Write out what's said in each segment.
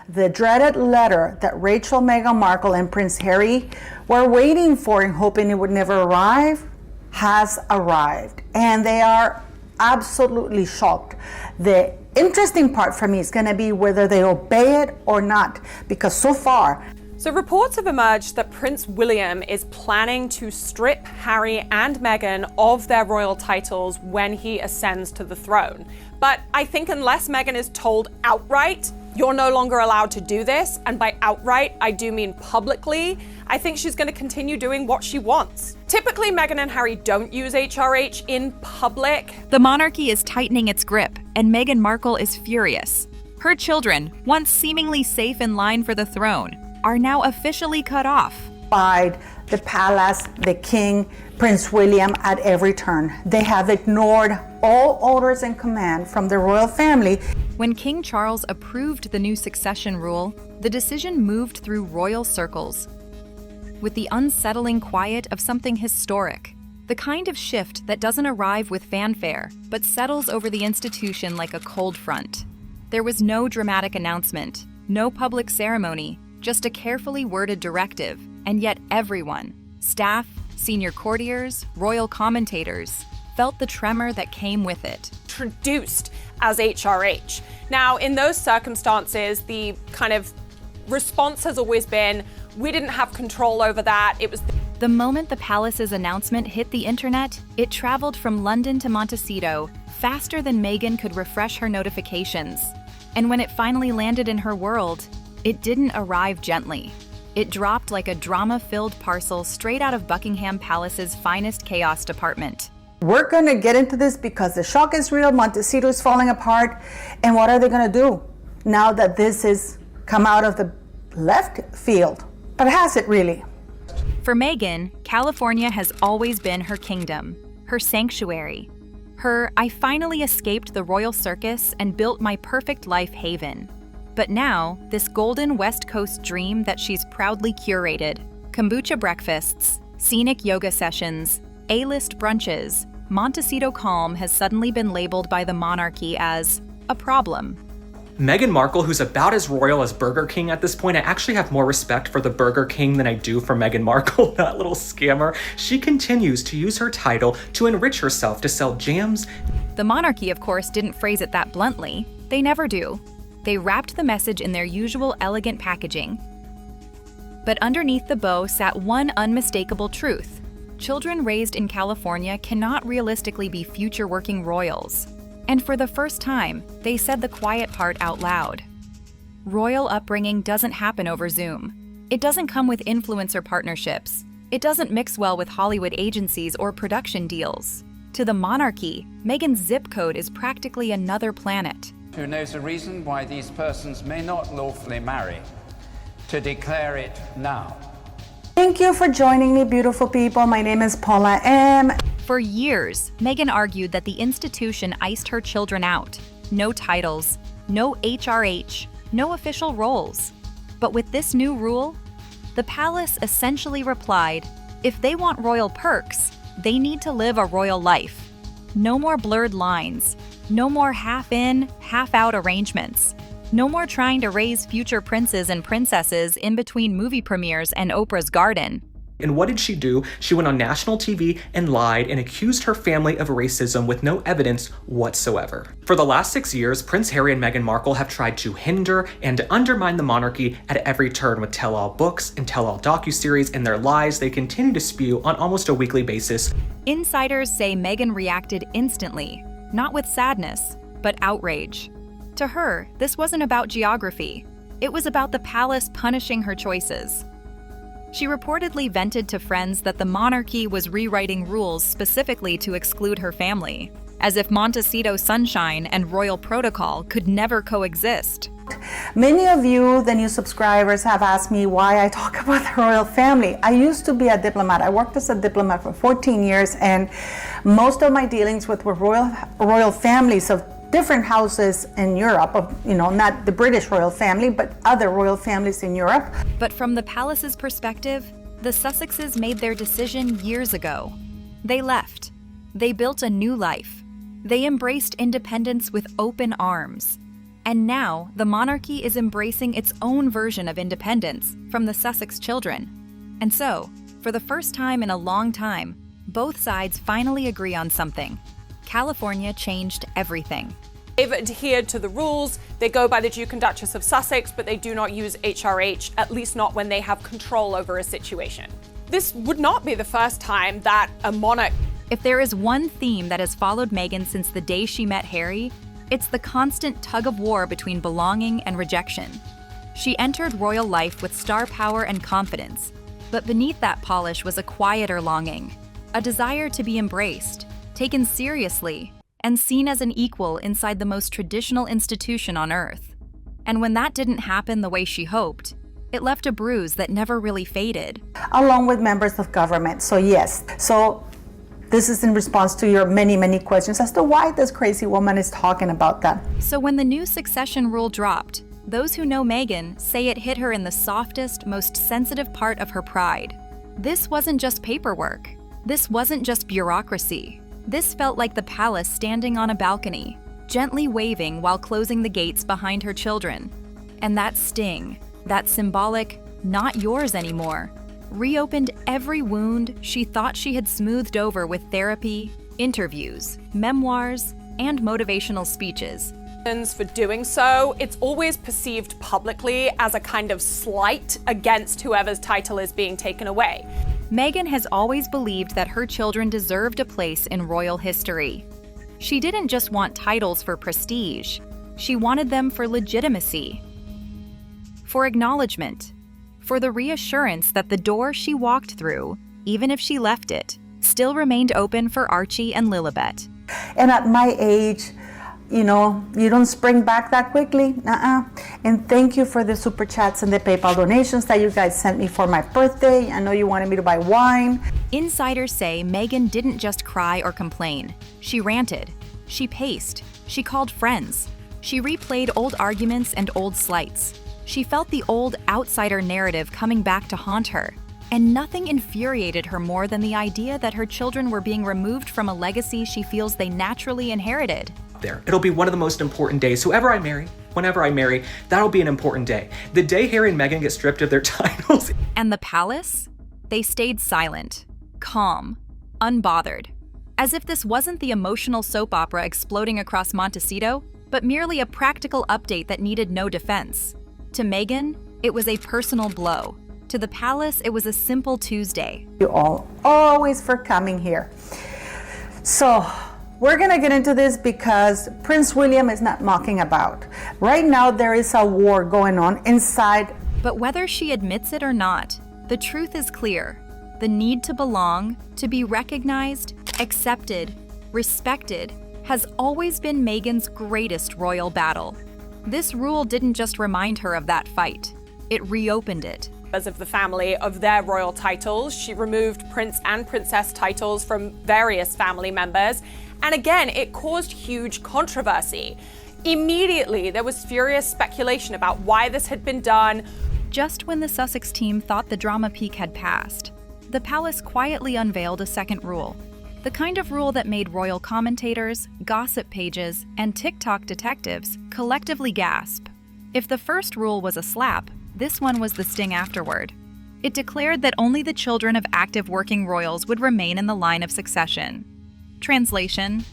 the dreaded letter that Rachel, Meghan Markle, and Prince Harry were waiting for and hoping it would never arrive, has arrived. And they are absolutely shocked. The interesting part for me is going to be whether they obey it or not, because so far. So reports have emerged that Prince William is planning to strip Harry and Meghan of their royal titles when he ascends to the throne. But I think unless Meghan is told outright, you're no longer allowed to do this, and by outright, I do mean publicly, I think she's going to continue doing what she wants. Typically, Meghan and Harry don't use HRH in public. The monarchy is tightening its grip, and Meghan Markle is furious. Her children, once seemingly safe in line for the throne, are now officially cut off. By the palace, the king, Prince William at every turn. They have ignored all orders and command from the royal family. When King Charles approved the new succession rule, the decision moved through royal circles with the unsettling quiet of something historic, the kind of shift that doesn't arrive with fanfare, but settles over the institution like a cold front. There was no dramatic announcement, no public ceremony, just a carefully worded directive, and yet everyone, staff, senior courtiers, royal commentators, felt the tremor that came with it. Introduced as HRH. Now, in those circumstances, the kind of response has always been, we didn't have control over that. It was the moment the palace's announcement hit the internet, it traveled from London to Montecito faster than Meghan could refresh her notifications. And when it finally landed in her world, it didn't arrive gently. It dropped like a drama-filled parcel straight out of Buckingham Palace's finest chaos department. We're going to get into this because the shock is real, Montecito is falling apart, and what are they going to do now that this has come out of the left field? But has it really? For Meghan, California has always been her kingdom, her sanctuary, her "I finally escaped the royal circus and built my perfect life haven." But now, this golden West Coast dream that she's proudly curated, kombucha breakfasts, scenic yoga sessions, A-list brunches, Montecito calm has suddenly been labeled by the monarchy as a problem. Meghan Markle, who's about as royal as Burger King at this point, I actually have more respect for the Burger King than I do for Meghan Markle, that little scammer. She continues to use her title to enrich herself to sell jams. The monarchy, of course, didn't phrase it that bluntly. They never do. They wrapped the message in their usual elegant packaging. But underneath the bow sat one unmistakable truth. Children raised in California cannot realistically be future working royals. And for the first time, they said the quiet part out loud. Royal upbringing doesn't happen over Zoom. It doesn't come with influencer partnerships. It doesn't mix well with Hollywood agencies or production deals. To the monarchy, Meghan's zip code is practically another planet. Who knows a reason why these persons may not lawfully marry, to declare it now. Thank you for joining me, beautiful people. My name is Paula M. For years, Meghan argued that the institution iced her children out. No titles, no HRH, no official roles. But with this new rule, the palace essentially replied, if they want royal perks, they need to live a royal life. No more blurred lines. No more half-in, half-out arrangements. No more trying to raise future princes and princesses in between movie premieres and Oprah's garden. And what did she do? She went on national TV and lied and accused her family of racism with no evidence whatsoever. For the last 6 years, Prince Harry and Meghan Markle have tried to hinder and undermine the monarchy at every turn with tell-all books and tell-all docuseries, and their lies they continue to spew on almost a weekly basis. Insiders say Meghan reacted instantly, not with sadness, but outrage. To her, this wasn't about geography. It was about the palace punishing her choices. She reportedly vented to friends that the monarchy was rewriting rules specifically to exclude her family, as if Montecito sunshine and royal protocol could never coexist. Many of you, the new subscribers, have asked me why I talk about the royal family. I used to be a diplomat. I worked as a diplomat for 14 years, and most of my dealings were royal families of different houses in Europe, not the British royal family, but other royal families in Europe. But from the palace's perspective, the Sussexes made their decision years ago. They left. They built a new life. They embraced independence with open arms. And now, the monarchy is embracing its own version of independence from the Sussex children. And so, for the first time in a long time, both sides finally agree on something. California changed everything. They've adhered to the rules. They go by the Duke and Duchess of Sussex, but they do not use HRH, at least not when they have control over a situation. This would not be the first time that a monarch... If there is one theme that has followed Meghan since the day she met Harry, it's the constant tug-of-war between belonging and rejection. She entered royal life with star power and confidence, but beneath that polish was a quieter longing, a desire to be embraced, taken seriously, and seen as an equal inside the most traditional institution on Earth. And when that didn't happen the way she hoped, it left a bruise that never really faded. Along with members of government, so yes. So this is in response to your many, many questions as to why this crazy woman is talking about that. So when the new succession rule dropped, those who know Meghan say it hit her in the softest, most sensitive part of her pride. This wasn't just paperwork. This wasn't just bureaucracy. This felt like the palace standing on a balcony, gently waving while closing the gates behind her children. And that sting, that symbolic, not yours anymore, reopened every wound she thought she had smoothed over with therapy, interviews, memoirs, and motivational speeches. For doing so, it's always perceived publicly as a kind of slight against whoever's title is being taken away. Meghan has always believed that her children deserved a place in royal history. She didn't just want titles for prestige, she wanted them for legitimacy, for acknowledgement, for the reassurance that the door she walked through, even if she left it, still remained open for Archie and Lilibet. And at my age, you know, you don't spring back that quickly. And thank you for the super chats and the PayPal donations that you guys sent me for my birthday. I know you wanted me to buy wine. Insiders say Meghan didn't just cry or complain. She ranted, she paced, she called friends, she replayed old arguments and old slights. She felt the old outsider narrative coming back to haunt her. And nothing infuriated her more than the idea that her children were being removed from a legacy she feels they naturally inherited. There. It'll be one of the most important days. Whoever I marry, whenever I marry, that'll be an important day. The day Harry and Meghan get stripped of their titles. And the palace? They stayed silent, calm, unbothered. As if this wasn't the emotional soap opera exploding across Montecito, but merely a practical update that needed no defense. To Meghan, it was a personal blow. To the palace, it was a simple Tuesday. You all always for coming here. So, we're gonna get into this because Prince William is not mucking about. Right now, there is a war going on inside. But whether she admits it or not, the truth is clear. The need to belong, to be recognized, accepted, respected, has always been Meghan's greatest royal battle. This rule didn't just remind her of that fight, it reopened it. As of the family of their royal titles, she removed prince and princess titles from various family members. And again, it caused huge controversy. Immediately, there was furious speculation about why this had been done. Just when the Sussex team thought the drama peak had passed, the palace quietly unveiled a second rule. The kind of rule that made royal commentators, gossip pages, and TikTok detectives collectively gasp. If the first rule was a slap, this one was the sting afterward. It declared that only the children of active working royals would remain in the line of succession. Translation: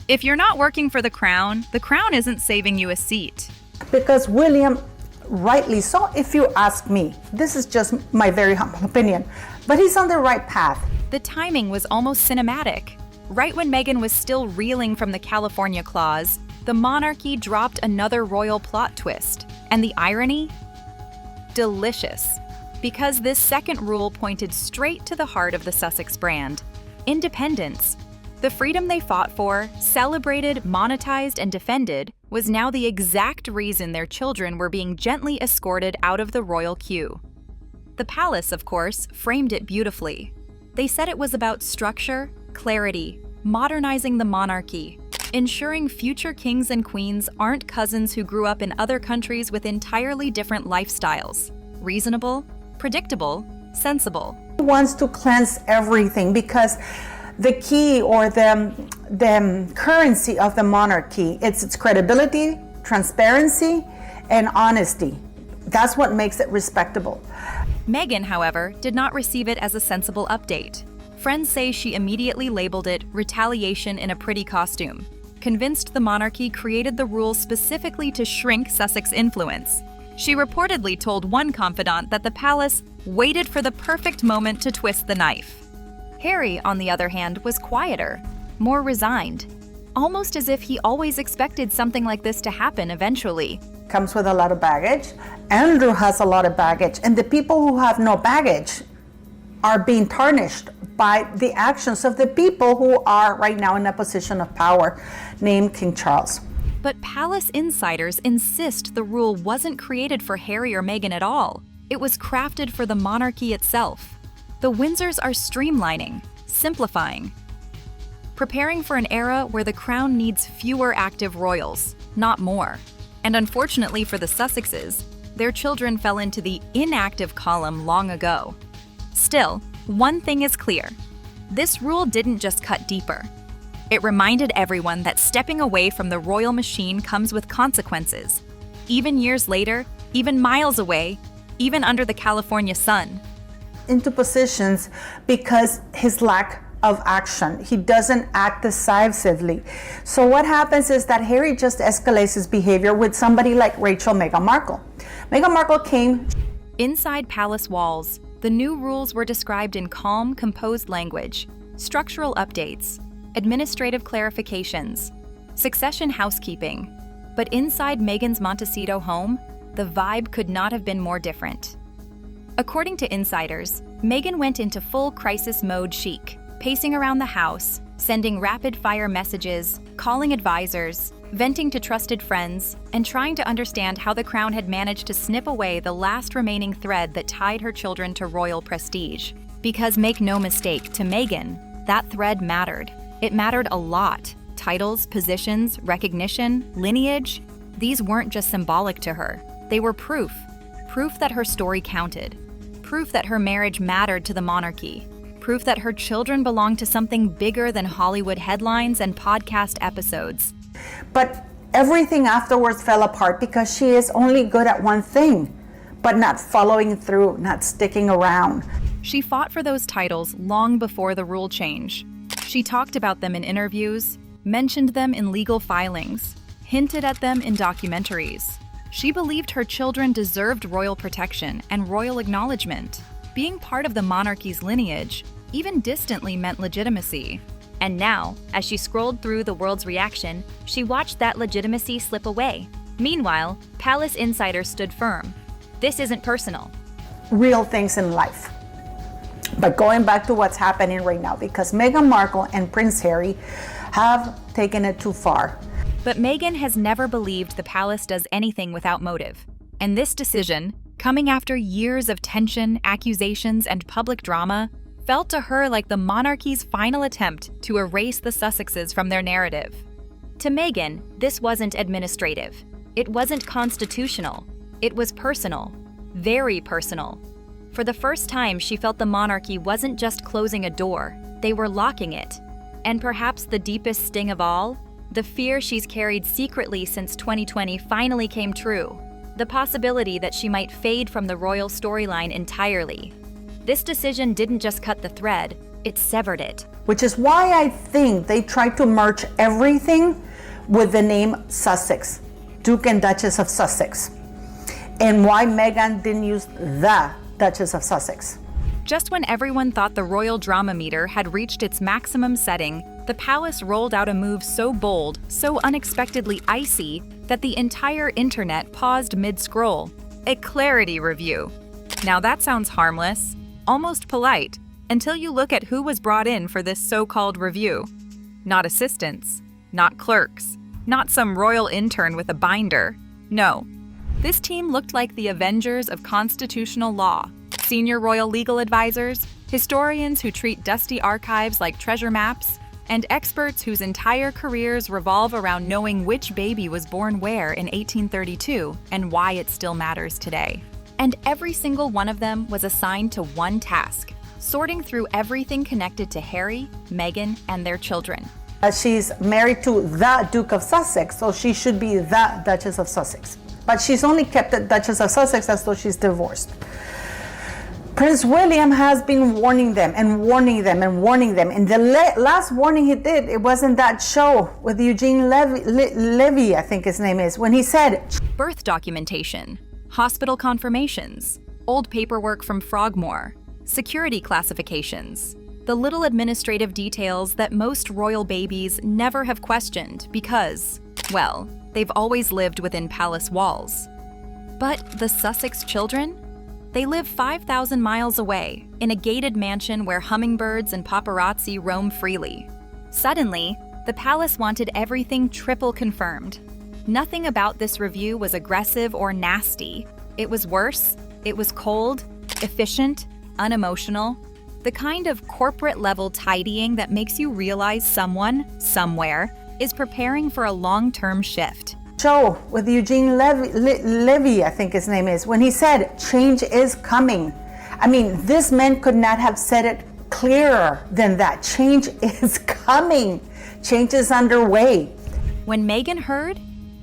if you're not working for the crown isn't saving you a seat. Because William, rightly so, if you ask me, this is just my very humble opinion, but he's on the right path. The timing was almost cinematic. Right when Meghan was still reeling from the California clause, the monarchy dropped another royal plot twist. And the irony? Delicious. Because this second rule pointed straight to the heart of the Sussex brand: independence. The freedom they fought for, celebrated, monetized, and defended, was now the exact reason their children were being gently escorted out of the royal queue. The palace, of course, framed it beautifully. They said it was about structure, clarity, modernizing the monarchy, ensuring future kings and queens aren't cousins who grew up in other countries with entirely different lifestyles. Reasonable, predictable, sensible. He wants to cleanse everything because the key or the currency of the monarchy, it's its credibility, transparency and honesty. That's what makes it respectable. Meghan, however, did not receive it as a sensible update. Friends say she immediately labeled it retaliation in a pretty costume, convinced the monarchy created the rule specifically to shrink Sussex influence. She reportedly told one confidant that the palace waited for the perfect moment to twist the knife. Harry, on the other hand, was quieter, more resigned, almost as if he always expected something like this to happen eventually. Comes with a lot of baggage. Andrew has a lot of baggage, and the people who have no baggage are being tarnished by the actions of the people who are right now in a position of power, named King Charles. But palace insiders insist the rule wasn't created for Harry or Meghan at all. It was crafted for the monarchy itself. The Windsors are streamlining, simplifying, preparing for an era where the crown needs fewer active royals, not more. And unfortunately for the Sussexes, their children fell into the inactive column long ago. Still, one thing is clear. This rule didn't just cut deeper. It reminded everyone that stepping away from the royal machine comes with consequences. Even years later, even miles away, even under the California sun. Into positions because his lack of action. He doesn't act decisively. So what happens is that Harry just escalates his behavior with somebody like Meghan Markle. Meghan Markle came. Inside palace walls, the new rules were described in calm, composed language, structural updates, administrative clarifications, succession housekeeping. But inside Meghan's Montecito home, the vibe could not have been more different. According to insiders, Meghan went into full crisis mode chic, pacing around the house, sending rapid-fire messages, calling advisors, venting to trusted friends, and trying to understand how the crown had managed to snip away the last remaining thread that tied her children to royal prestige. Because make no mistake, to Meghan, that thread mattered. It mattered a lot. Titles, positions, recognition, lineage, these weren't just symbolic to her. They were proof that her story counted, proof that her marriage mattered to the monarchy, proof that her children belonged to something bigger than Hollywood headlines and podcast episodes. But everything afterwards fell apart because she is only good at one thing, but not following through, not sticking around. She fought for those titles long before the rule change. She talked about them in interviews, mentioned them in legal filings, hinted at them in documentaries. She believed her children deserved royal protection and royal acknowledgement. Being part of the monarchy's lineage, even distantly, meant legitimacy. And now, as she scrolled through the world's reaction, she watched that legitimacy slip away. Meanwhile, palace insiders stood firm. This isn't personal. Real things in life. But going back to what's happening right now, because Meghan Markle and Prince Harry have taken it too far. But Meghan has never believed the palace does anything without motive. And this decision, coming after years of tension, accusations, and public drama, felt to her like the monarchy's final attempt to erase the Sussexes from their narrative. To Meghan, this wasn't administrative. It wasn't constitutional. It was personal. Very personal. For the first time, she felt the monarchy wasn't just closing a door, they were locking it. And perhaps the deepest sting of all, the fear she's carried secretly since 2020 finally came true. The possibility that she might fade from the royal storyline entirely. This decision didn't just cut the thread, it severed it. Which is why I think they tried to merge everything with the name Sussex, Duke and Duchess of Sussex. And why Meghan didn't use the Duchess of Sussex. Just when everyone thought the royal drama meter had reached its maximum setting, the palace rolled out a move so bold, so unexpectedly icy, that the entire internet paused mid-scroll. A clarity review. Now that sounds harmless, almost polite, until you look at who was brought in for this so-called review. Not assistants, not clerks, not some royal intern with a binder. No. This team looked like the Avengers of constitutional law. Senior royal legal advisors, historians who treat dusty archives like treasure maps, and experts whose entire careers revolve around knowing which baby was born where in 1832 and why it still matters today. And every single one of them was assigned to one task, sorting through everything connected to Harry, Meghan, and their children. She's married to the Duke of Sussex, so she should be the Duchess of Sussex. But she's only kept the Duchess of Sussex as though she's divorced. Prince William has been warning them and warning them and warning them. And the last warning he did, it was in that show with Eugene Levy, I think his name is, when he said, Birth documentation, hospital confirmations, old paperwork from Frogmore, security classifications, the little administrative details that most royal babies never have questioned because, well, they've always lived within palace walls. But the Sussex children? They live 5,000 miles away, in a gated mansion where hummingbirds and paparazzi roam freely. Suddenly, the palace wanted everything triple confirmed. Nothing about this review was aggressive or nasty. It was worse, it was cold, efficient, unemotional, the kind of corporate-level tidying that makes you realize someone, somewhere, is preparing for a long-term shift. Show with Eugene Levy, I think his name is, when he said, change is coming. I mean, this man could not have said it clearer than that. Change is coming. Change is underway. When Meghan heard,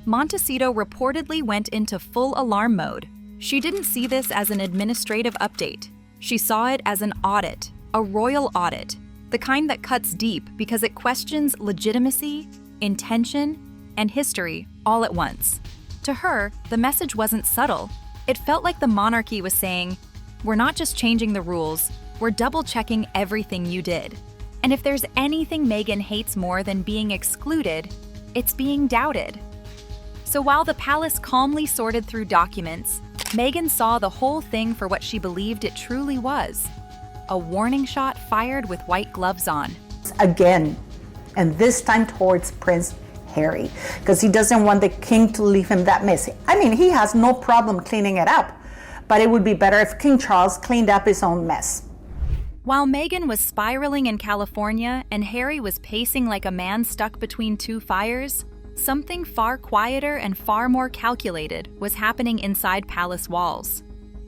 Montecito reportedly went into full alarm mode. She didn't see this as an administrative update. She saw it as an audit, a royal audit, the kind that cuts deep because it questions legitimacy, intention, and history all at once. To her, the message wasn't subtle. It felt like the monarchy was saying, we're not just changing the rules, we're double-checking everything you did. And if there's anything Meghan hates more than being excluded, it's being doubted. So while the palace calmly sorted through documents, Meghan saw the whole thing for what she believed it truly was. A warning shot fired with white gloves on. Again, and this time towards Prince Harry, because he doesn't want the king to leave him that messy. I mean, he has no problem cleaning it up, but it would be better if King Charles cleaned up his own mess. While Meghan was spiraling in California and Harry was pacing like a man stuck between two fires, something far quieter and far more calculated was happening inside palace walls.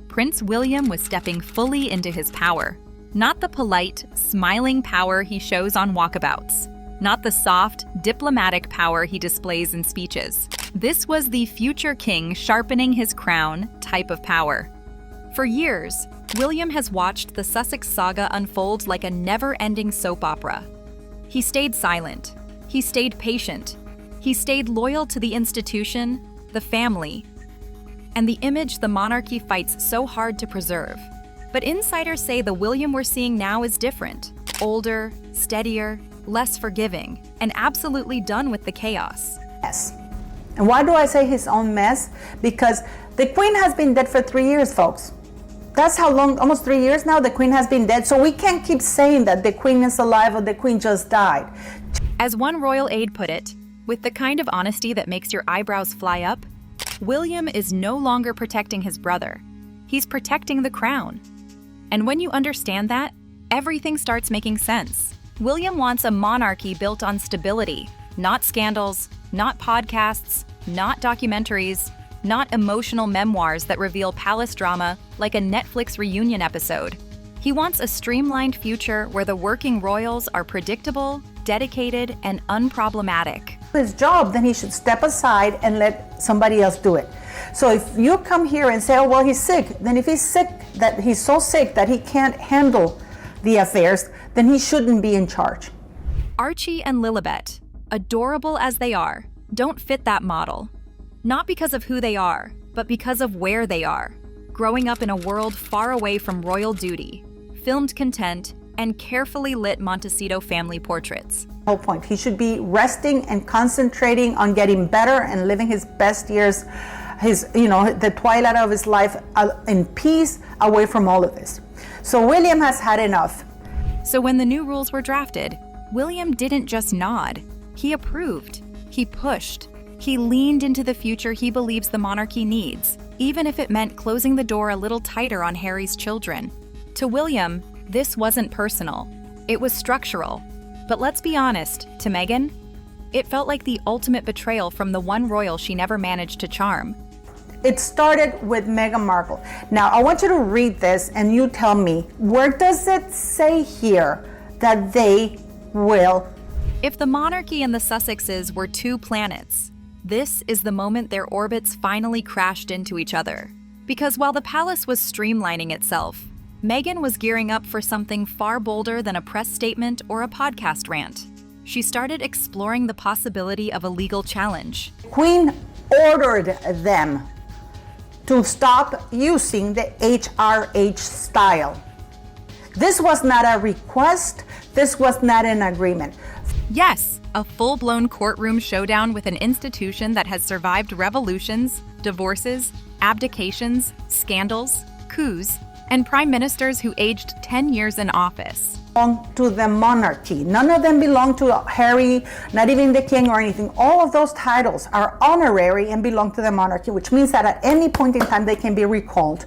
Prince William was stepping fully into his power. Not the polite, smiling power he shows on walkabouts. Not the soft, diplomatic power he displays in speeches. This was the future king sharpening his crown type of power. For years, William has watched the Sussex saga unfold like a never-ending soap opera. He stayed silent. He stayed patient. He stayed loyal to the institution, the family, and the image the monarchy fights so hard to preserve. But insiders say the William we're seeing now is different. Older, steadier, less forgiving, and absolutely done with the chaos. Yes. And why do I say his own mess? Because the Queen has been dead for 3 years, folks. That's how long, almost 3 years now, the Queen has been dead. So we can't keep saying that the Queen is alive or the Queen just died. As one royal aide put it, with the kind of honesty that makes your eyebrows fly up, William is no longer protecting his brother. He's protecting the crown. And when you understand that, everything starts making sense. William wants a monarchy built on stability, not scandals, not podcasts, not documentaries, not emotional memoirs that reveal palace drama like a Netflix reunion episode. He wants a streamlined future where the working royals are predictable, dedicated, and unproblematic. His job, then he should step aside and let somebody else do it. So if you come here and say, oh, well, he's sick, then if he's sick, that he's so sick that he can't handle the affairs, then he shouldn't be in charge. Archie and Lilibet, adorable as they are, don't fit that model. Not because of who they are, but because of where they are. Growing up in a world far away from royal duty, filmed content, and carefully lit Montecito family portraits. Whole point, he should be resting and concentrating on getting better and living his best years, the twilight of his life in peace, away from all of this. So William has had enough. So when the new rules were drafted, William didn't just nod. He approved. He pushed. He leaned into the future he believes the monarchy needs, even if it meant closing the door a little tighter on Harry's children. To William, this wasn't personal. It was structural. But let's be honest, to Meghan, it felt like the ultimate betrayal from the one royal she never managed to charm. It started with Meghan Markle. Now, I want you to read this and you tell me, where does it say here that they will? If the monarchy and the Sussexes were two planets, this is the moment their orbits finally crashed into each other. Because while the palace was streamlining itself, Meghan was gearing up for something far bolder than a press statement or a podcast rant. She started exploring the possibility of a legal challenge. Queen ordered them to stop using the HRH style. This was not a request, this was not an agreement. Yes, a full-blown courtroom showdown with an institution that has survived revolutions, divorces, abdications, scandals, coups, and prime ministers who aged 10 years in office. Belong to the monarchy. None of them belong to Harry, not even the king or anything. All of those titles are honorary and belong to the monarchy, which means that at any point in time they can be recalled.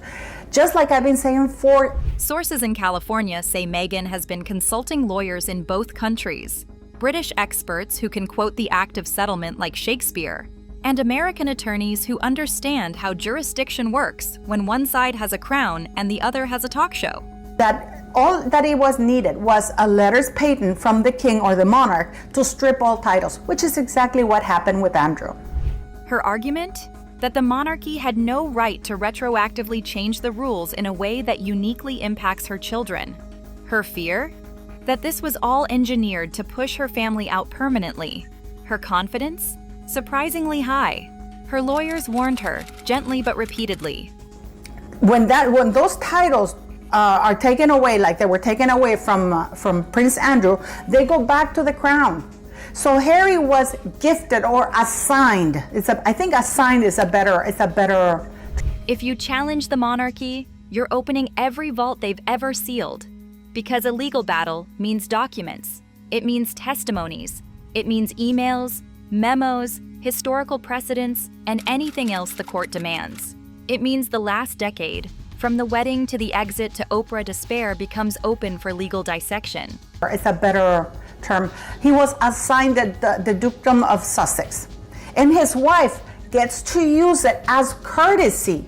Just like I've been saying for... Sources in California say Meghan has been consulting lawyers in both countries, British experts who can quote the Act of Settlement like Shakespeare, and American attorneys who understand how jurisdiction works when one side has a crown and the other has a talk show. That all that it was needed was a letters patent from the king or the monarch to strip all titles, which is exactly what happened with Andrew. Her argument? That the monarchy had no right to retroactively change the rules in a way that uniquely impacts her children. Her fear? That this was all engineered to push her family out permanently. Her confidence? Surprisingly high. Her lawyers warned her, gently but repeatedly. When those titles are taken away, like they were taken away from Prince Andrew, they go back to the crown. So Harry was gifted or assigned. I think assigned is a better. If you challenge the monarchy, you're opening every vault they've ever sealed. Because a legal battle means documents. It means testimonies. It means emails, memos, historical precedents, and anything else the court demands. It means the last decade, from the wedding to the exit to Oprah despair, becomes open for legal dissection. It's a better term. He was assigned the dukedom of Sussex, and his wife gets to use it as courtesy.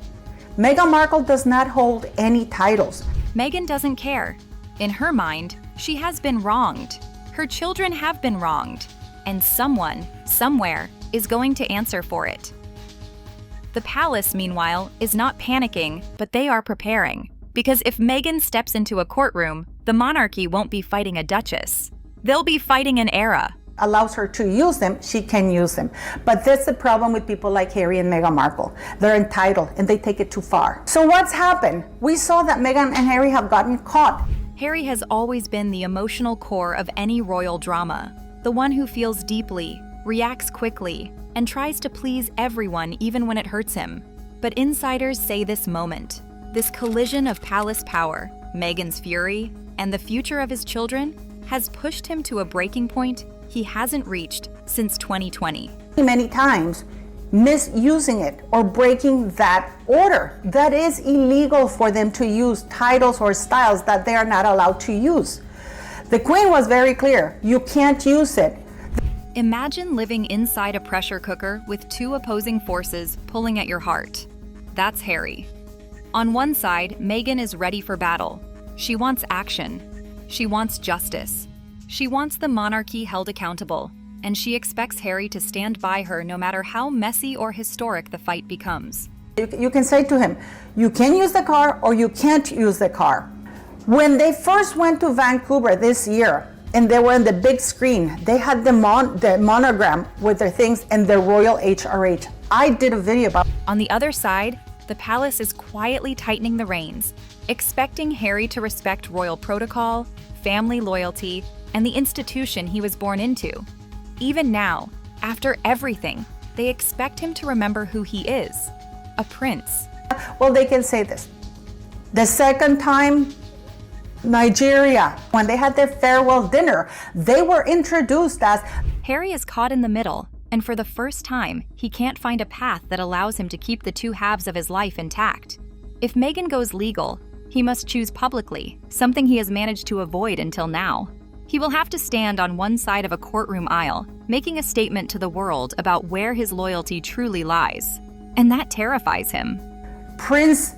Meghan Markle does not hold any titles. Meghan doesn't care. In her mind, she has been wronged. Her children have been wronged. And someone, somewhere, is going to answer for it. The palace, meanwhile, is not panicking, but they are preparing. Because if Meghan steps into a courtroom, the monarchy won't be fighting a duchess. They'll be fighting an era. Allows her to use them, she can use them. But that's the problem with people like Harry and Meghan Markle. They're entitled and they take it too far. So what's happened? We saw that Meghan and Harry have gotten caught. Harry has always been the emotional core of any royal drama. The one who feels deeply, reacts quickly, and tries to please everyone even when it hurts him. But insiders say this moment, this collision of palace power, Meghan's fury, and the future of his children has pushed him to a breaking point he hasn't reached since 2020. Many times, misusing it or breaking that order. That is illegal for them to use titles or styles that they are not allowed to use. The Queen was very clear, you can't use it. Imagine living inside a pressure cooker with two opposing forces pulling at your heart. That's Harry. On one side, Meghan is ready for battle. She wants action. She wants justice. She wants the monarchy held accountable, and she expects Harry to stand by her no matter how messy or historic the fight becomes. You can say to him, you can use the car or you can't use the car. When they first went to Vancouver this year, and they were on the big screen, they had the monogram with their things and the Royal HRH. I did a video about it. On the other side, the palace is quietly tightening the reins, expecting Harry to respect royal protocol, family loyalty, and the institution he was born into. Even now, after everything, they expect him to remember who he is, a prince. Well, they can say this. The second time, Nigeria, when they had their farewell dinner, they were introduced as... Harry is caught in the middle, and for the first time, he can't find a path that allows him to keep the two halves of his life intact. If Meghan goes legal, he must choose publicly, something he has managed to avoid until now. He will have to stand on one side of a courtroom aisle, making a statement to the world about where his loyalty truly lies. And that terrifies him. Prince,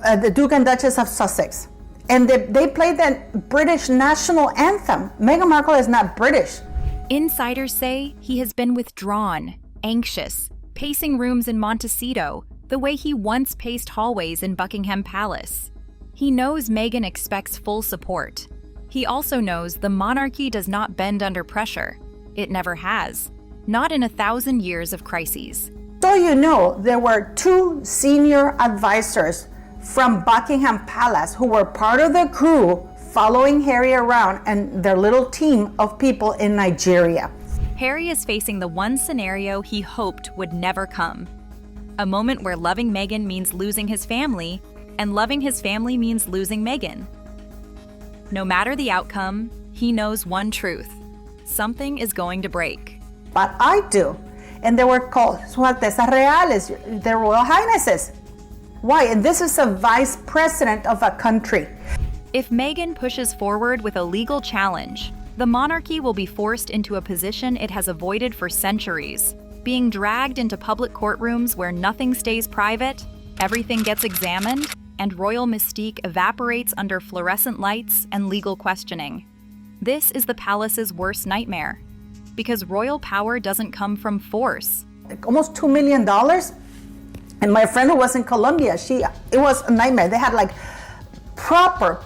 the Duke and Duchess of Sussex, and they played the British national anthem. Meghan Markle is not British. Insiders say he has been withdrawn, anxious, pacing rooms in Montecito the way he once paced hallways in Buckingham Palace. He knows Meghan expects full support. He also knows the monarchy does not bend under pressure. It never has. Not in 1,000 years of crises. So you know, there were 2 senior advisors from Buckingham Palace who were part of the crew following Harry around and their little team of people in Nigeria. Harry is facing the one scenario he hoped would never come. A moment where loving Meghan means losing his family, and loving his family means losing Meghan. No matter the outcome, he knows one truth. Something is going to break. But I do. And they were called Su Alteza Reales, their Royal Highnesses. Why? And this is a vice president of a country. If Meghan pushes forward with a legal challenge, the monarchy will be forced into a position it has avoided for centuries, being dragged into public courtrooms where nothing stays private, everything gets examined, and royal mystique evaporates under fluorescent lights and legal questioning. This is the palace's worst nightmare, because royal power doesn't come from force. Almost $2 million. And my friend who was in Colombia, it was a nightmare. They had like proper,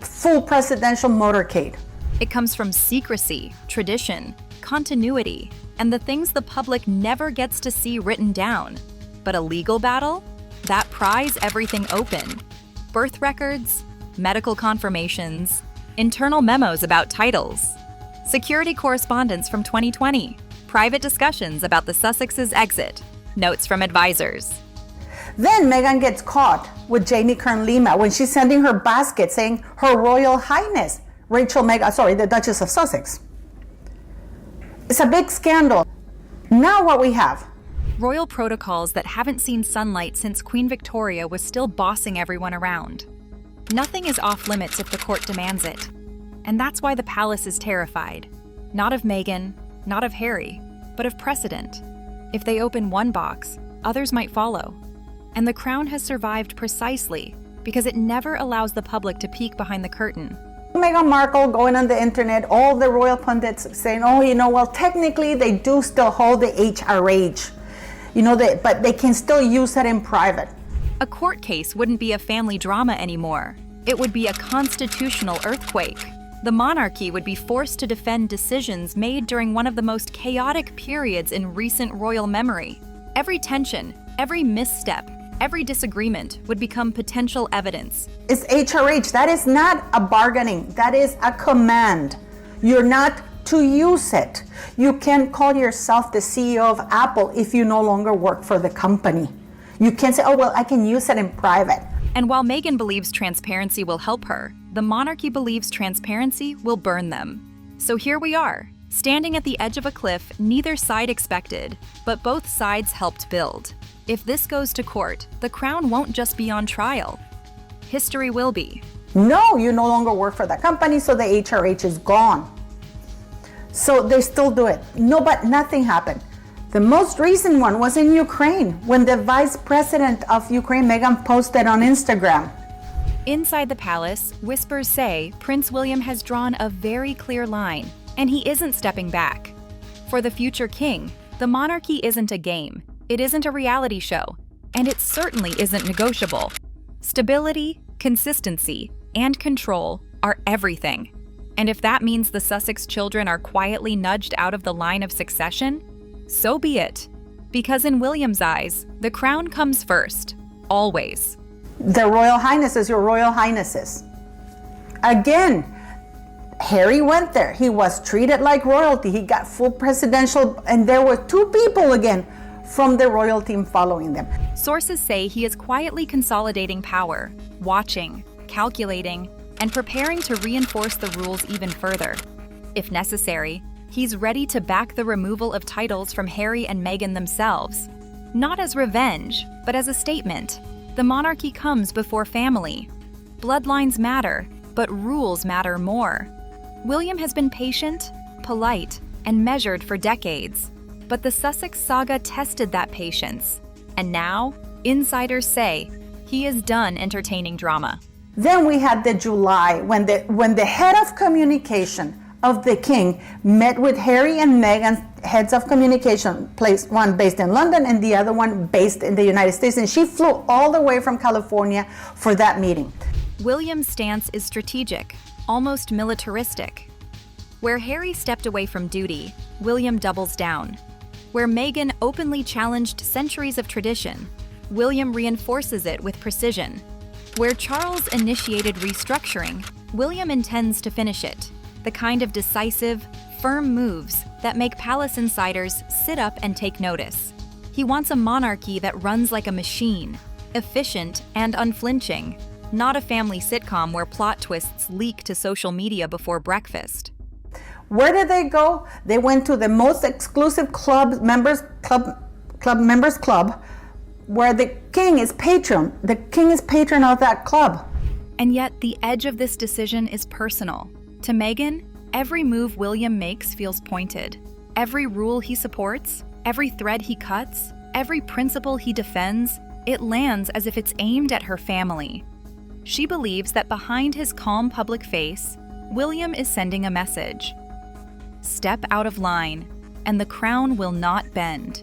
full presidential motorcade. It comes from secrecy, tradition, continuity, and the things the public never gets to see written down. But a legal battle? That pries everything open. Birth records, medical confirmations, internal memos about titles, security correspondence from 2020, private discussions about the Sussexes' exit, notes from advisors. Then Meghan gets caught with Jamie Kern-Lima when she's sending her basket saying Her Royal Highness the Duchess of Sussex. It's a big scandal. Now what we have? Royal protocols that haven't seen sunlight since Queen Victoria was still bossing everyone around. Nothing is off limits if the court demands it. And that's why the palace is terrified. Not of Meghan, not of Harry, but of precedent. If they open one box, others might follow. And the crown has survived precisely because it never allows the public to peek behind the curtain. Meghan Markle going on the internet, all the royal pundits saying, technically they do still hold the HRH. But they can still use it in private. A court case wouldn't be a family drama anymore. It would be a constitutional earthquake. The monarchy would be forced to defend decisions made during one of the most chaotic periods in recent royal memory. Every tension, every misstep, every disagreement would become potential evidence. It's HRH. That is not a bargaining. That is a command. You're not to use it. You can't call yourself the CEO of Apple if you no longer work for the company. You can't say, I can use it in private. And while Meghan believes transparency will help her, the monarchy believes transparency will burn them. So here we are, standing at the edge of a cliff neither side expected, but both sides helped build. If this goes to court, the crown won't just be on trial. History will be. No, you no longer work for the company, so the HRH is gone. So they still do it. No, but nothing happened. The most recent one was in Ukraine, when the vice president of Ukraine, Meghan, posted on Instagram. Inside the palace, whispers say Prince William has drawn a very clear line, and he isn't stepping back. For the future king, the monarchy isn't a game. It isn't a reality show, and it certainly isn't negotiable. Stability, consistency, and control are everything. And if that means the Sussex children are quietly nudged out of the line of succession, so be it. Because in William's eyes, the crown comes first, always. The Royal Highnesses, your Royal Highnesses. Again, Harry went there. He was treated like royalty. He got full presidential, and there were 2 people again from the royal team following them. Sources say he is quietly consolidating power, watching, calculating, and preparing to reinforce the rules even further. If necessary, he's ready to back the removal of titles from Harry and Meghan themselves. Not as revenge, but as a statement. The monarchy comes before family. Bloodlines matter, but rules matter more. William has been patient, polite, and measured for decades. But the Sussex saga tested that patience. And now, insiders say, he is done entertaining drama. Then we had the July, when the head of communication of the king met with Harry and Meghan, heads of communication, one based in London and the other one based in the United States. And she flew all the way from California for that meeting. William's stance is strategic, almost militaristic. Where Harry stepped away from duty, William doubles down. Where Meghan openly challenged centuries of tradition, William reinforces it with precision. Where Charles initiated restructuring, William intends to finish it. The kind of decisive, firm moves that make palace insiders sit up and take notice. He wants a monarchy that runs like a machine, efficient and unflinching, not a family sitcom where plot twists leak to social media before breakfast. Where did they go? They went to the most exclusive members club, where the king is patron. The king is patron of that club. And yet the edge of this decision is personal. To Meghan, every move William makes feels pointed. Every rule he supports, every thread he cuts, every principle he defends, it lands as if it's aimed at her family. She believes that behind his calm public face, William is sending a message. Step out of line, and the crown will not bend.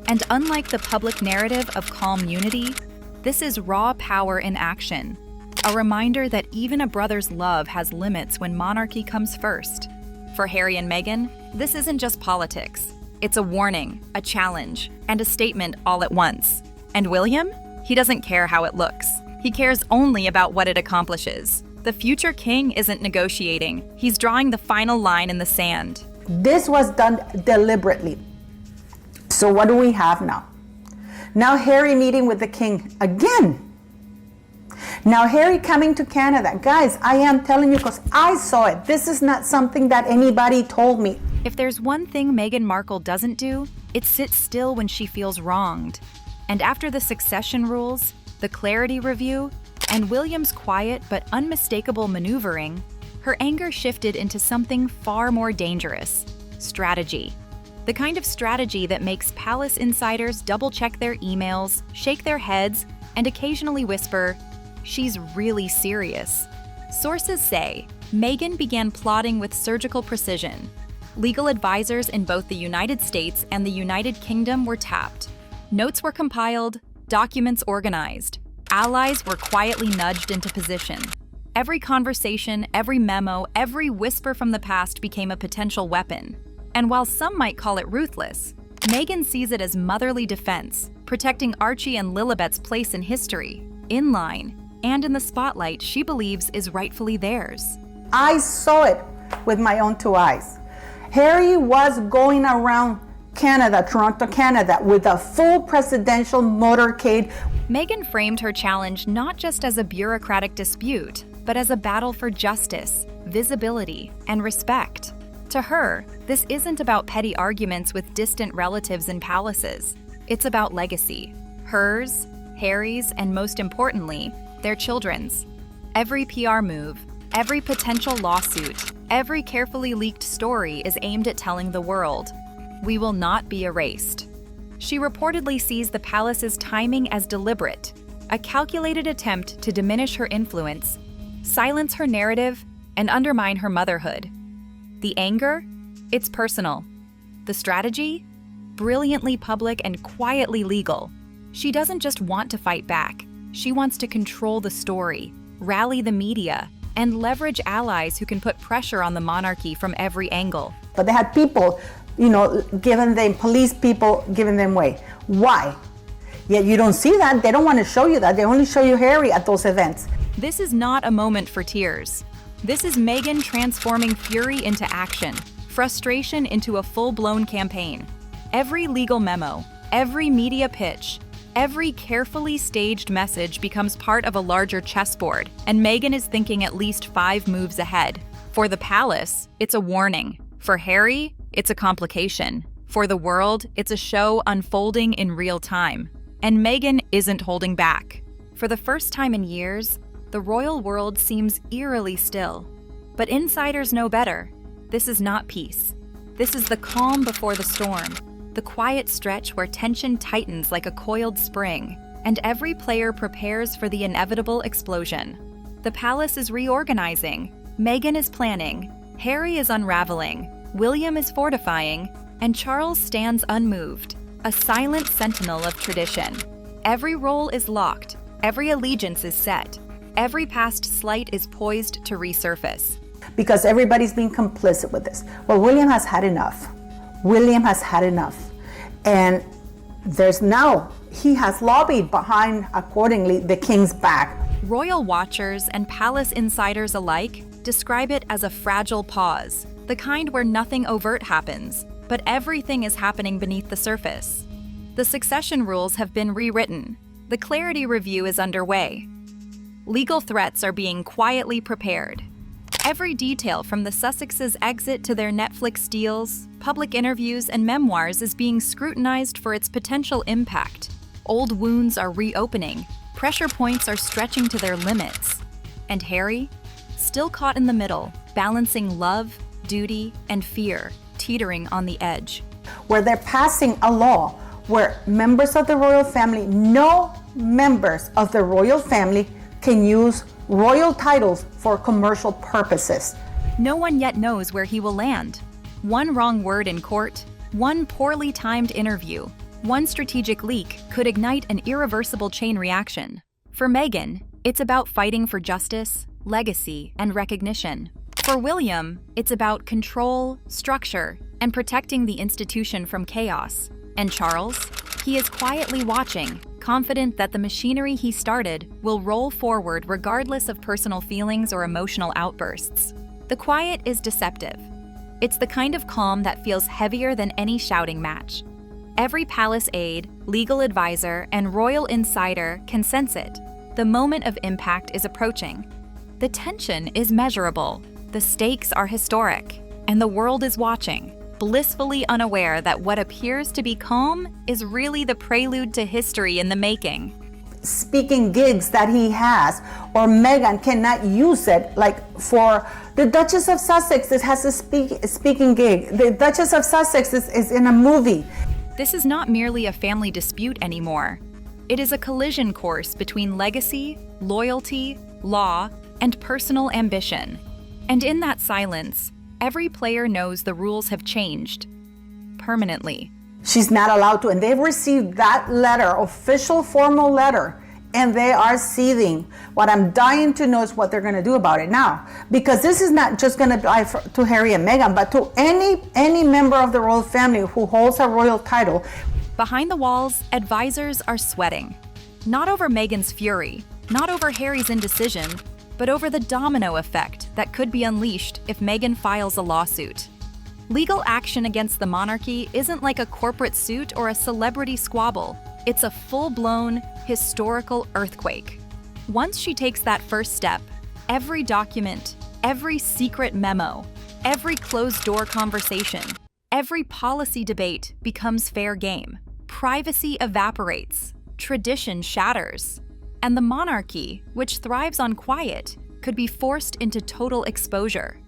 And unlike the public narrative of calm unity, this is raw power in action. A reminder that even a brother's love has limits when monarchy comes first. For Harry and Meghan, this isn't just politics. It's a warning, a challenge, and a statement all at once. And William? He doesn't care how it looks. He cares only about what it accomplishes. The future king isn't negotiating. He's drawing the final line in the sand. This was done deliberately. So what do we have now? Now Harry meeting with the king again. Now Harry coming to Canada. Guys, I am telling you because I saw it. This is not something that anybody told me. If there's one thing Meghan Markle doesn't do, it's sit still when she feels wronged. And after the succession rules, the clarity review, and William's quiet but unmistakable maneuvering, her anger shifted into something far more dangerous: strategy. The kind of strategy that makes palace insiders double-check their emails, shake their heads, and occasionally whisper, "She's really serious." Sources say Meghan began plotting with surgical precision. Legal advisors in both the United States and the United Kingdom were tapped. Notes were compiled, documents organized. Allies were quietly nudged into position. Every conversation, every memo, every whisper from the past became a potential weapon. And while some might call it ruthless, Meghan sees it as motherly defense, protecting Archie and Lilibet's place in history, in line, and in the spotlight she believes is rightfully theirs. I saw it with my own two eyes. Harry was going around Canada, Toronto, Canada, with a full presidential motorcade. Meghan framed her challenge not just as a bureaucratic dispute, but as a battle for justice, visibility, and respect. To her, this isn't about petty arguments with distant relatives in palaces. It's about legacy. Hers, Harry's, and most importantly, their children's. Every PR move, every potential lawsuit, every carefully leaked story is aimed at telling the world, "We will not be erased." She reportedly sees the palace's timing as deliberate, a calculated attempt to diminish her influence, silence her narrative, and undermine her motherhood. The anger? It's personal. The strategy? Brilliantly public and quietly legal. She doesn't just want to fight back. She wants to control the story, rally the media, and leverage allies who can put pressure on the monarchy from every angle. But they had people, giving them, police people giving them way. Why? Yet you don't see that. They don't want to show you that. They only show you Harry at those events. This is not a moment for tears. This is Meghan transforming fury into action, frustration into a full-blown campaign. Every legal memo, every media pitch, every carefully staged message becomes part of a larger chessboard, and Meghan is thinking at least 5 moves ahead. For the palace, it's a warning. For Harry, it's a complication. For the world, it's a show unfolding in real time. And Meghan isn't holding back. For the first time in years, the royal world seems eerily still. But insiders know better. This is not peace. This is the calm before the storm, the quiet stretch where tension tightens like a coiled spring, and every player prepares for the inevitable explosion. The palace is reorganizing, Meghan is planning, Harry is unraveling, William is fortifying, and Charles stands unmoved, a silent sentinel of tradition. Every role is locked, every allegiance is set, every past slight is poised to resurface. Because everybody's being complicit with this. Well, William has had enough. William has had enough. And he has lobbied behind, accordingly, the king's back. Royal watchers and palace insiders alike describe it as a fragile pause, the kind where nothing overt happens, but everything is happening beneath the surface. The succession rules have been rewritten. The clarity review is underway. Legal threats are being quietly prepared. Every detail from the Sussexes' exit to their Netflix deals, public interviews, and memoirs is being scrutinized for its potential impact. Old wounds are reopening, pressure points are stretching to their limits. And Harry? Still caught in the middle, balancing love, duty, and fear, teetering on the edge. Where they're passing a law where members of the royal family, no members of the royal family can use royal titles for commercial purposes. No one yet knows where he will land. One wrong word in court, one poorly timed interview, one strategic leak could ignite an irreversible chain reaction. For Meghan, it's about fighting for justice, legacy, and recognition. For William, it's about control, structure, and protecting the institution from chaos. And Charles? He is quietly watching, confident that the machinery he started will roll forward regardless of personal feelings or emotional outbursts. The quiet is deceptive. It's the kind of calm that feels heavier than any shouting match. Every palace aide, legal advisor, and royal insider can sense it. The moment of impact is approaching. The tension is measurable, the stakes are historic, and the world is watching, blissfully unaware that what appears to be calm is really the prelude to history in the making. Speaking gigs that he has, or Meghan cannot use it, like for the Duchess of Sussex, it has a speaking gig. The Duchess of Sussex is in a movie. This is not merely a family dispute anymore. It is a collision course between legacy, loyalty, law, and personal ambition. And in that silence, every player knows the rules have changed. Permanently. She's not allowed to, and they've received that letter, official formal letter, and they are seething. What I'm dying to know is what they're going to do about it now, because this is not just going to apply to Harry and Meghan, but to any member of the royal family who holds a royal title. Behind the walls, advisors are sweating. Not over Meghan's fury, not over Harry's indecision, but over the domino effect that could be unleashed if Meghan files a lawsuit. Legal action against the monarchy isn't like a corporate suit or a celebrity squabble. It's a full-blown, historical earthquake. Once she takes that first step, every document, every secret memo, every closed-door conversation, every policy debate becomes fair game. Privacy evaporates, tradition shatters, and the monarchy, which thrives on quiet, could be forced into total exposure.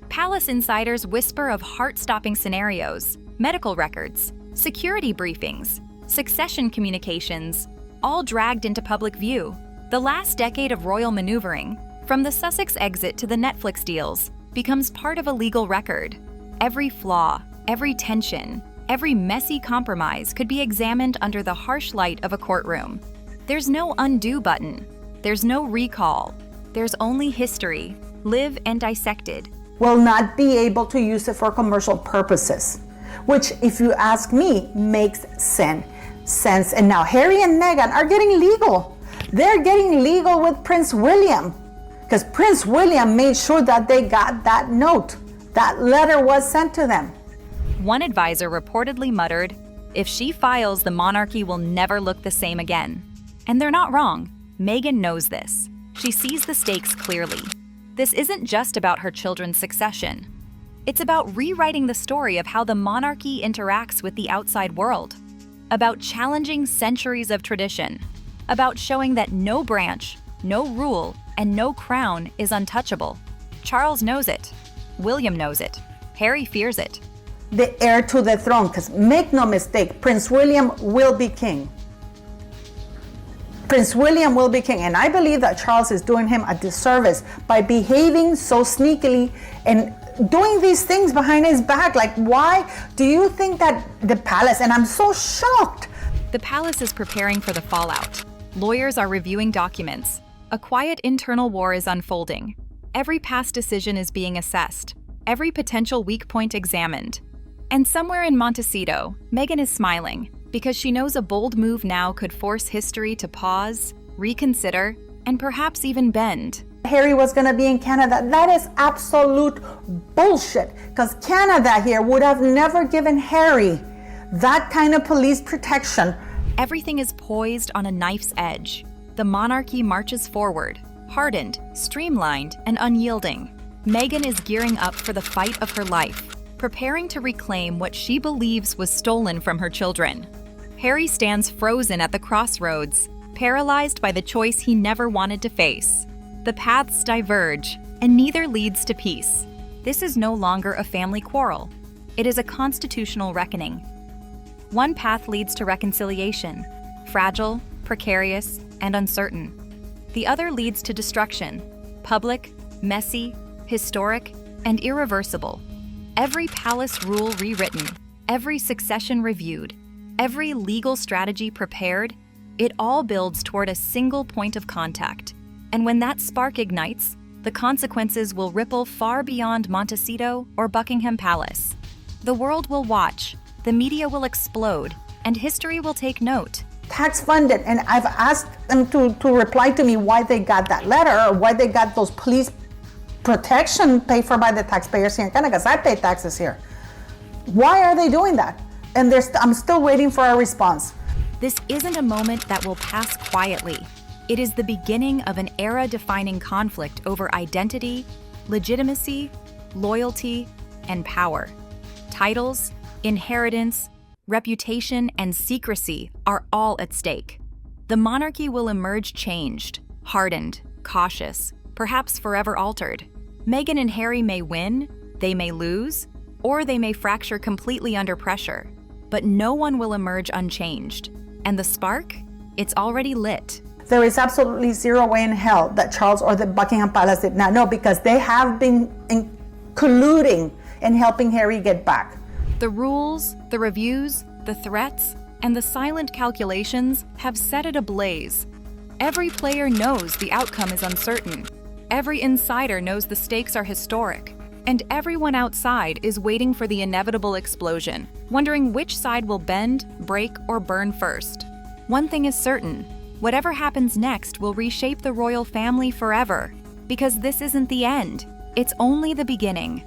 Palace insiders whisper of heart-stopping scenarios, medical records, security briefings, succession communications, all dragged into public view. The last decade of royal maneuvering, from the Sussex exit to the Netflix deals, becomes part of a legal record. Every flaw, every tension, every messy compromise could be examined under the harsh light of a courtroom. There's no undo button. There's no recall. There's only history, live and dissected. Will not be able to use it for commercial purposes, which, if you ask me, makes sense. And now Harry and Meghan are getting legal. They're getting legal with Prince William, because Prince William made sure that they got that note. That letter was sent to them. One advisor reportedly muttered, "If she files, the monarchy will never look the same again." And they're not wrong. Meghan knows this. She sees the stakes clearly. This isn't just about her children's succession. It's about rewriting the story of how the monarchy interacts with the outside world, about challenging centuries of tradition, about showing that no branch, no rule, and no crown is untouchable. Charles knows it. William knows it. Harry fears it. The heir to the throne, because make no mistake, Prince William will be king. Prince William will be king, and I believe that Charles is doing him a disservice by behaving so sneakily and doing these things behind his back. Like, why do you think that the palace, and I'm so shocked. The palace is preparing for the fallout. Lawyers are reviewing documents. A quiet internal war is unfolding. Every past decision is being assessed. Every potential weak point examined. And somewhere in Montecito, Meghan is smiling because she knows a bold move now could force history to pause, reconsider, and perhaps even bend. Harry was going to be in Canada. That is absolute bullshit, because Canada here would have never given Harry that kind of police protection. Everything is poised on a knife's edge. The monarchy marches forward, hardened, streamlined, and unyielding. Meghan is gearing up for the fight of her life, preparing to reclaim what she believes was stolen from her children. Harry stands frozen at the crossroads, paralyzed by the choice he never wanted to face. The paths diverge, and neither leads to peace. This is no longer a family quarrel. It is a constitutional reckoning. One path leads to reconciliation, fragile, precarious, and uncertain. The other leads to destruction, public, messy, historic, and irreversible. Every palace rule rewritten, every succession reviewed, every legal strategy prepared, it all builds toward a single point of contact. And when that spark ignites, the consequences will ripple far beyond Montecito or Buckingham Palace. The world will watch, the media will explode, and history will take note. Tax funded, and I've asked them to reply to me why they got that letter or why they got those police protection paid for by the taxpayers here in Canada, because I pay taxes here. Why are they doing that? And I'm still waiting for a response. This isn't a moment that will pass quietly. It is the beginning of an era-defining conflict over identity, legitimacy, loyalty, and power. Titles, inheritance, reputation, and secrecy are all at stake. The monarchy will emerge changed, hardened, cautious, perhaps forever altered. Meghan and Harry may win, they may lose, or they may fracture completely under pressure. But no one will emerge unchanged. And the spark? It's already lit. There is absolutely zero way in hell that Charles or the Buckingham Palace did not know, because they have been colluding in helping Harry get back. The rules, the reviews, the threats, and the silent calculations have set it ablaze. Every player knows the outcome is uncertain. Every insider knows the stakes are historic. And everyone outside is waiting for the inevitable explosion, wondering which side will bend, break, or burn first. One thing is certain, whatever happens next will reshape the royal family forever. Because this isn't the end, it's only the beginning.